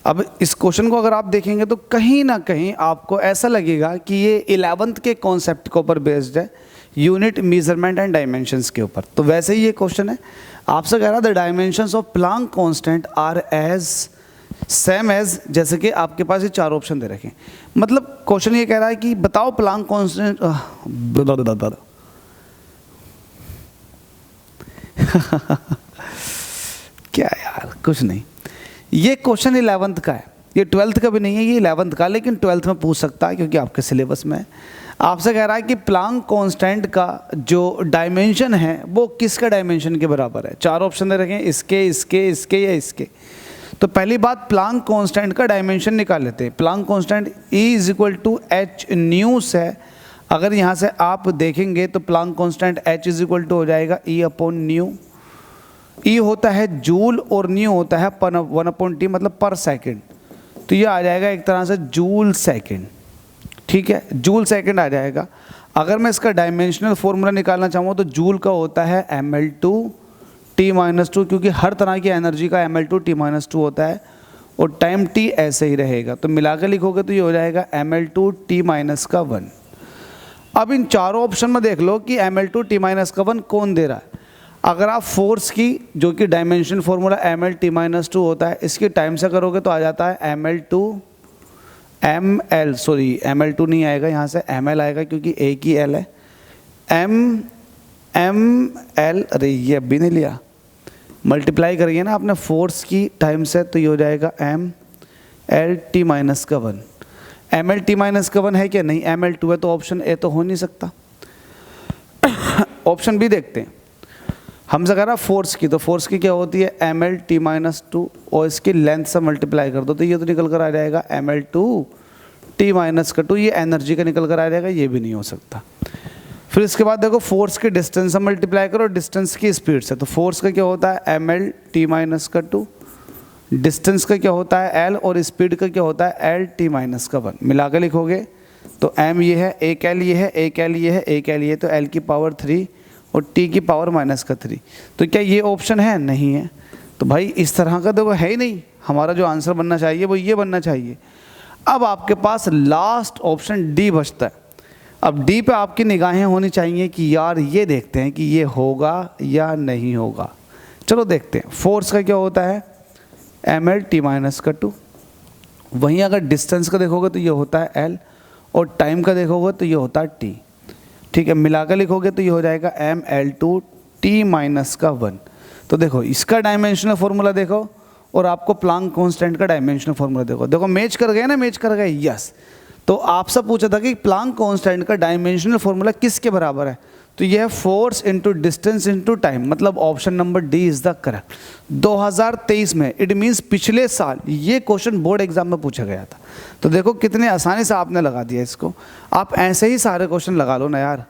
अब इस क्वेश्चन को अगर आप देखेंगे तो कहीं ना कहीं आपको ऐसा लगेगा कि ये 11th के कॉन्सेप्ट के ऊपर बेस्ड है, यूनिट, मेजरमेंट एंड डायमेंशंस के ऊपर। तो वैसे ही ये क्वेश्चन है, आपसे कह रहा the dimensions of Planck constant are as same as, जैसे कि आपके पास ये 4 ऑप्शन दे रखे। मतलब क्वेश्चन ये कह रहा है कि बताओ प्लांक कांस्टेंट क्या यार, कुछ नहीं। ये क्वेश्चन 11th का है, ये 12th का भी नहीं है, ये 11th का, लेकिन 12th में पूछ सकता है क्योंकि आपके सिलेबस में है। आपसे कह रहा है कि प्लांक कांस्टेंट का जो डायमेंशन है वो किसका डायमेंशन के बराबर है। 4 ऑप्शन दे रखे हैं, इसके, इसके, इसके या इसके। तो पहली बात, प्लांक कांस्टेंट का डायमेंशन निकाल लेते हैं। Planck constant E is equal to H न्यूस है। अगर यहाँ से आप देखेंगे तो Planck constant H is equal to हो जाएगा E अपॉन न्यू। E होता है जूल और न्यू होता है 1 अपॉन टी, मतलब पर सेकेंड। तो ये आ जाएगा एक तरह से जूल सेकेंड, ठीक है, जूल सेकेंड आ जाएगा। अगर मैं इसका डायमेंशनल फॉर्मूला निकालना चाहूँ तो जूल का होता है ml2 T-2, क्योंकि हर तरह की एनर्जी का ml2 T-2 होता है और टाइम t ऐसे ही रहेगा। तो मिला के लिखोगे तो ये हो जाएगा ml2 T-1। अब इन चारों ऑप्शन में देख लो कि ml2 T-1 कौन दे रहा है। अगर आप फोर्स की, जो कि डायमेंशन फॉर्मूला ml-T-2 होता है, इसकी टाइम से करोगे तो आ जाता है ml2 नहीं आएगा, यहाँ से ml आएगा क्योंकि एक ही l है। ml, अरे ये अभी नहीं लिया, मल्टीप्लाई करिए ना आपने फोर्स की टाइम से, तो ये हो जाएगा ml-T-1। ml-T-1 है क्या? नहीं, ml2 है, तो ऑप्शन ए तो हो नहीं सकता। ऑप्शन बी देखते हैं। हमसे कह रहा फोर्स की, तो फोर्स की क्या होती है ml-T-2 और इसकी लेंथ से मल्टीप्लाई कर दो तो ये तो निकल कर आ जाएगा ml2 T-2। ये एनर्जी का निकल कर आ जाएगा, ये भी नहीं हो सकता। फिर इसके बाद देखो फोर्स के डिस्टेंस से मल्टीप्लाई करो डिस्टेंस की स्पीड से। तो फोर्स का क्या होता है ml-T-2, डिस्टेंस का क्या होता है l, और स्पीड का क्या होता है l-T-1। मिला के लिखोगे तो m ये है, एक l ये है, एक l ये है, एक l ये, तो l की पावर 3 और t की पावर -3। तो क्या ये ऑप्शन है? नहीं है। तो भाई इस तरह का देखो है ही नहीं। हमारा जो आंसर बनना चाहिए वो ये बनना चाहिए। अब आपके पास लास्ट ऑप्शन डी बचता है। अब डी पे आपकी निगाहें होनी चाहिए कि यार ये देखते हैं कि ये होगा या नहीं होगा। चलो देखते हैं। फोर्स का क्या होता है ml-T-2। वहीं अगर डिस्टेंस का देखोगे तो ये होता है l, और टाइम का देखोगे तो ये होता है t। ठीक है, मिलाकर लिखोगे तो ये हो जाएगा ml2 T-1। तो देखो इसका डायमेंशनल फॉर्मूला देखो और आपको प्लांक कांस्टेंट का डायमेंशनल फॉर्मूला देखो, देखो मैच कर गए ना, मैच कर गए, यस। तो आपसे पूछा था कि प्लांक कांस्टेंट का डायमेंशनल फॉर्मूला किसके बराबर है, तो यह है force into distance into time, मतलब option number D is the correct. 2023 में, इट मीन्स पिछले साल ये क्वेश्चन बोर्ड एग्जाम में पूछा गया था। तो देखो कितने आसानी से आपने लगा दिया इसको। आप ऐसे ही सारे क्वेश्चन लगा लो ना यार।